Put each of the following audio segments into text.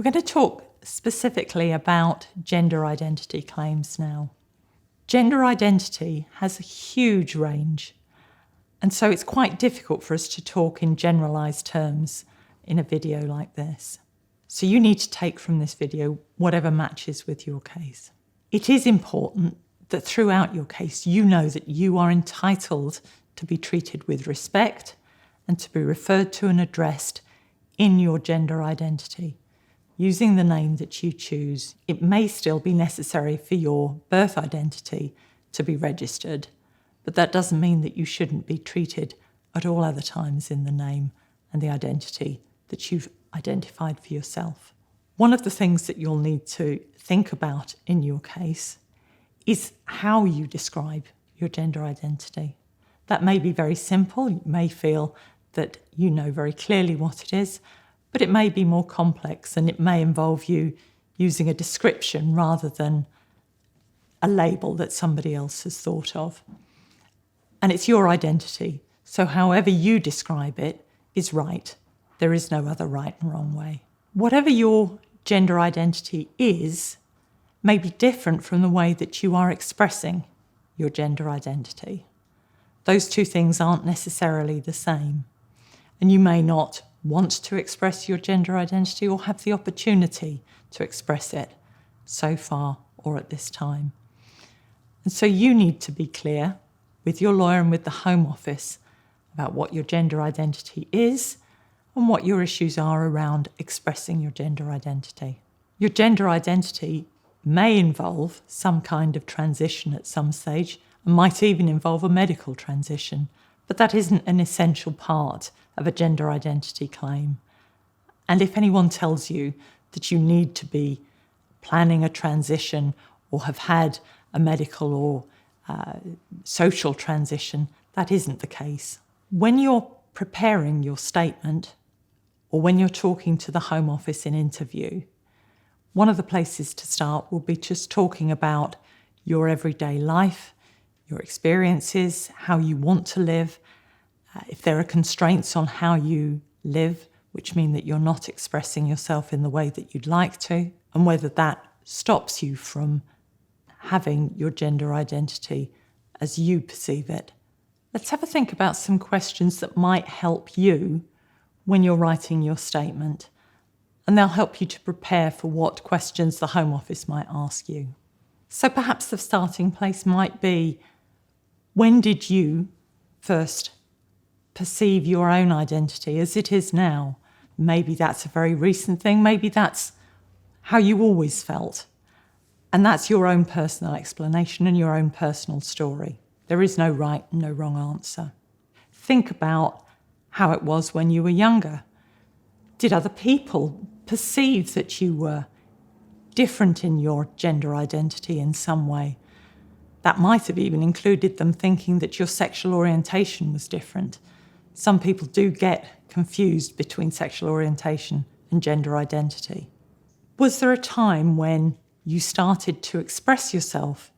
We're going to talk specifically about gender identity claims now. Gender identity has a huge range, and so it's quite difficult for us to talk in generalised terms in a video like this. So you need to take from this video whatever matches with your case. It is important that throughout your case you know that you are entitled to be treated with respect and to be referred to and addressed in your gender identity, using the name that you choose. It may still be necessary for your birth identity to be registered, but that doesn't mean that you shouldn't be treated at all other times in the name and the identity that you've identified for yourself. One of the things that you'll need to think about in your case is how you describe your gender identity. That may be very simple. You may feel that you know very clearly what it is, but it may be more complex, and it may involve you using a description rather than a label that somebody else has thought of. And it's your identity, so however you describe it is right. There is no other right and wrong way. Whatever your gender identity is may be different from the way that you are expressing your gender identity. Those two things aren't necessarily the same, and you may not want to express your gender identity or have the opportunity to express it so far or at this time. And so you need to be clear with your lawyer and with the Home Office about what your gender identity is and what your issues are around expressing your gender identity. Your gender identity may involve some kind of transition at some stage and might even involve a medical transition, but that isn't an essential part of a gender identity claim. And if anyone tells you that you need to be planning a transition or have had a medical or social transition, that isn't the case. When you're preparing your statement or when you're talking to the Home Office in interview, one of the places to start will be just talking about your everyday life, your experiences, how you want to live, if there are constraints on how you live, which mean that you're not expressing yourself in the way that you'd like to, and whether that stops you from having your gender identity as you perceive it. Let's have a think about some questions that might help you when you're writing your statement, and they'll help you to prepare for what questions the Home Office might ask you. So perhaps the starting place might be, when did you first perceive your own identity as it is now? Maybe that's a very recent thing, maybe that's how you always felt. And that's your own personal explanation and your own personal story. There is no right and no wrong answer. Think about how it was when you were younger. Did other people perceive that you were different in your gender identity in some way? That might have even included them thinking that your sexual orientation was different. Some people do get confused between sexual orientation and gender identity. Was there a time when you started to express yourself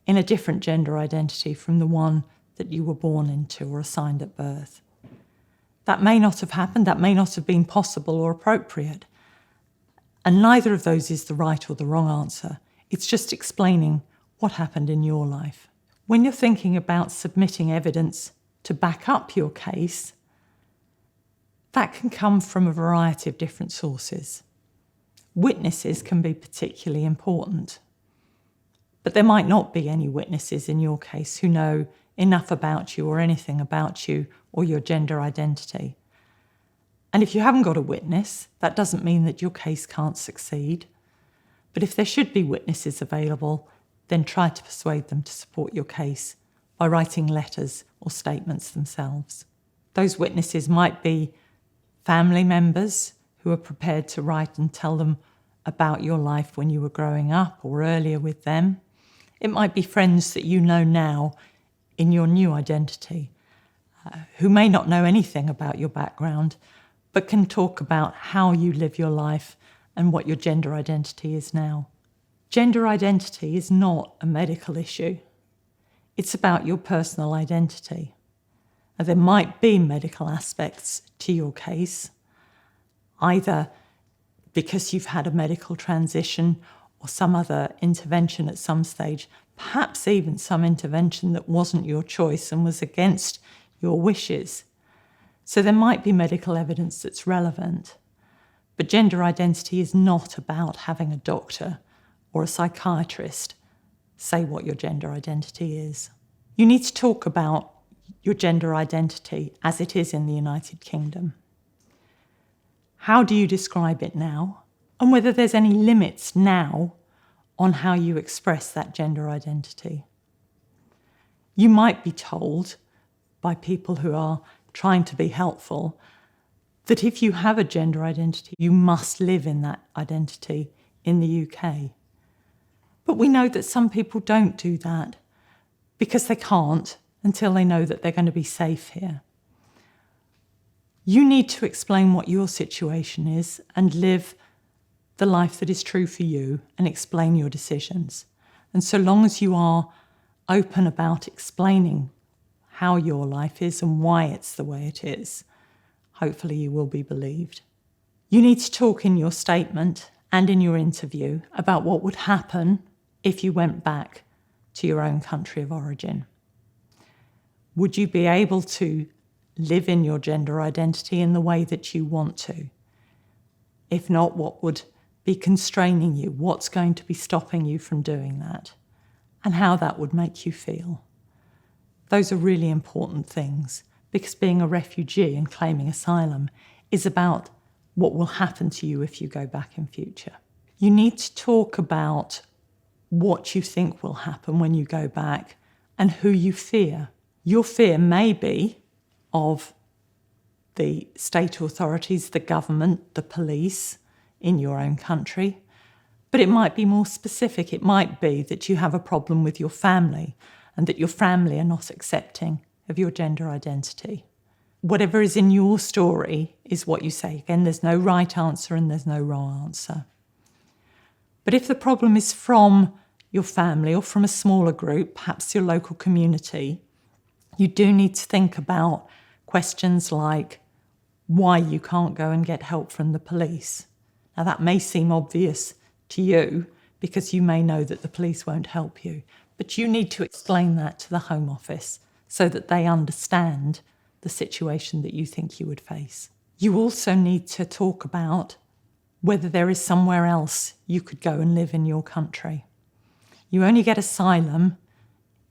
in a different gender identity from the one that you were born into or assigned at birth? That may not have happened, that may not have been possible or appropriate. And neither of those is the right or the wrong answer. It's just explaining what happened in your life. When you're thinking about submitting evidence to back up your case, that can come from a variety of different sources. Witnesses can be particularly important, but there might not be any witnesses in your case who know enough about you or anything about you or your gender identity. And if you haven't got a witness, that doesn't mean that your case can't succeed. But if there should be witnesses available, then try to persuade them to support your case by writing letters or statements themselves. Those witnesses might be family members who are prepared to write and tell them about your life when you were growing up or earlier with them. It might be friends that you know now in your new identity, who may not know anything about your background, but can talk about how you live your life and what your gender identity is now. Gender identity is not a medical issue. It's about your personal identity. There might be medical aspects to your case, either because you've had a medical transition or some other intervention at some stage, perhaps even some intervention that wasn't your choice and was against your wishes. So there might be medical evidence that's relevant. But gender identity is not about having a doctor or a psychiatrist say what your gender identity is. You need to talk about your gender identity as it is in the United Kingdom. How do you describe it now? And whether there's any limits now on how you express that gender identity. You might be told by people who are trying to be helpful that if you have a gender identity, you must live in that identity in the UK. But we know that some people don't do that because they can't until they know that they're going to be safe here. You need to explain what your situation is and live the life that is true for you and explain your decisions. And so long as you are open about explaining how your life is and why it's the way it is, hopefully you will be believed. You need to talk in your statement and in your interview about what would happen if you went back to your own country of origin. Would you be able to live in your gender identity in the way that you want to? If not, what would be constraining you? What's going to be stopping you from doing that? And how that would make you feel. Those are really important things because being a refugee and claiming asylum is about what will happen to you if you go back in future. You need to talk about what you think will happen when you go back and who you fear. Your fear may be of the state authorities, the government, the police in your own country, but it might be more specific. It might be that you have a problem with your family and that your family are not accepting of your gender identity. Whatever is in your story is what you say. Again, there's no right answer and there's no wrong answer. But if the problem is from your family or from a smaller group, perhaps your local community, you do need to think about questions like why you can't go and get help from the police. Now, that may seem obvious to you because you may know that the police won't help you, but you need to explain that to the Home Office so that they understand the situation that you think you would face. You also need to talk about whether there is somewhere else you could go and live in your country. You only get asylum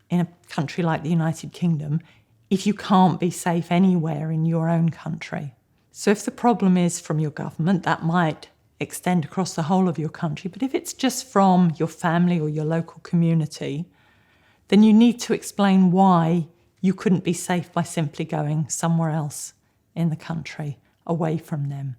in a country like the United Kingdom if you can't be safe anywhere in your own country. So if the problem is from your government, that might extend across the whole of your country. But if it's just from your family or your local community, then you need to explain why you couldn't be safe by simply going somewhere else in the country away from them.